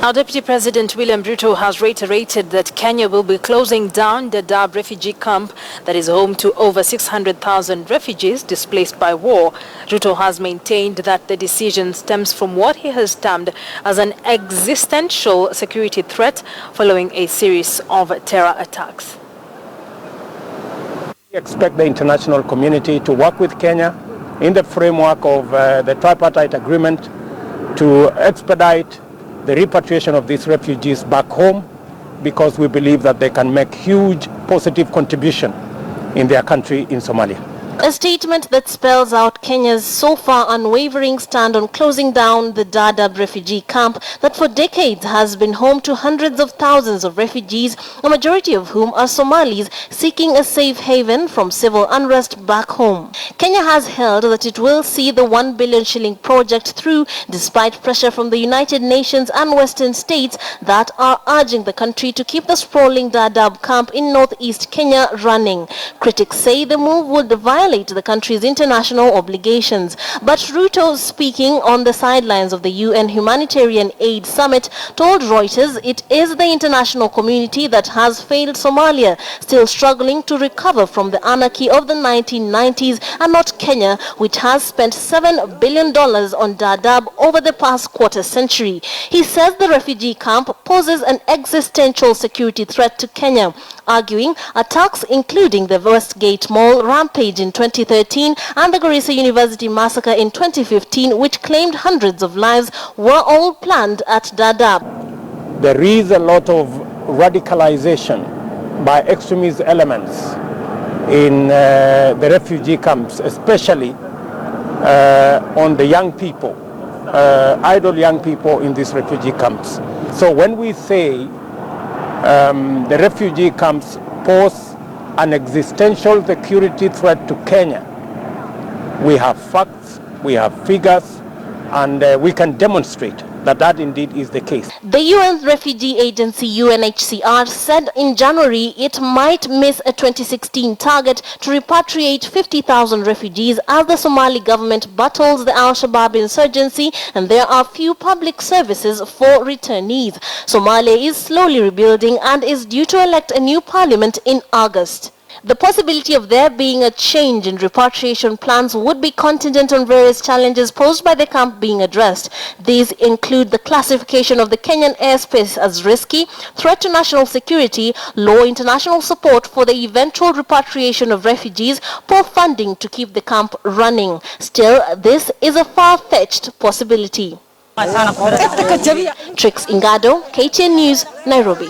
Our Deputy President William Ruto has reiterated that Kenya will be closing down the Dadaab refugee camp that is home to over 600,000 refugees displaced by war. Ruto has maintained that the decision stems from what he has termed as an existential security threat following a series of terror attacks. We expect the international community to work with Kenya in the framework of the tripartite agreement to expedite the repatriation of these refugees back home, because we believe that they can make huge positive contribution in their country in Somalia. A statement that spells out Kenya's so far unwavering stand on closing down the Dadaab refugee camp that for decades has been home to hundreds of thousands of refugees, a majority of whom are Somalis seeking a safe haven from civil unrest back home. Kenya has held that it will see the 1 billion shilling project through despite pressure from the United Nations and Western states that are urging the country to keep the sprawling Dadaab camp in northeast Kenya running. Critics say the move would violate the country's international obligations. But Ruto, speaking on the sidelines of the UN Humanitarian Aid Summit, told Reuters it is the international community that has failed Somalia, still struggling to recover from the anarchy of the 1990s, and not Kenya, which has spent $7 billion on Dadaab over the past quarter century. He says the refugee camp poses an existential security threat to Kenya, arguing attacks including the Westgate Mall rampage in 2013 and the Garissa University massacre in 2015, which claimed hundreds of lives, were all planned at Dadaab. There is a lot of radicalization by extremist elements in the refugee camps, especially on the young people, idle young people in these refugee camps. So when we say the refugee camps pose an existential security threat to Kenya, we have facts, we have figures, and we can demonstrate that that indeed is the case. The UN refugee agency UNHCR said in January it might miss a 2016 target to repatriate 50,000 refugees as the Somali government battles the Al-Shabaab insurgency and there are few public services for returnees. Somalia is slowly rebuilding and is due to elect a new parliament in August. The possibility of there being a change in repatriation plans would be contingent on various challenges posed by the camp being addressed. These include the classification of the Kenyan airspace as risky, threat to national security, low international support for the eventual repatriation of refugees, poor funding to keep the camp running. Still, this is a far-fetched possibility. Trix Ingado, KTN News, Nairobi.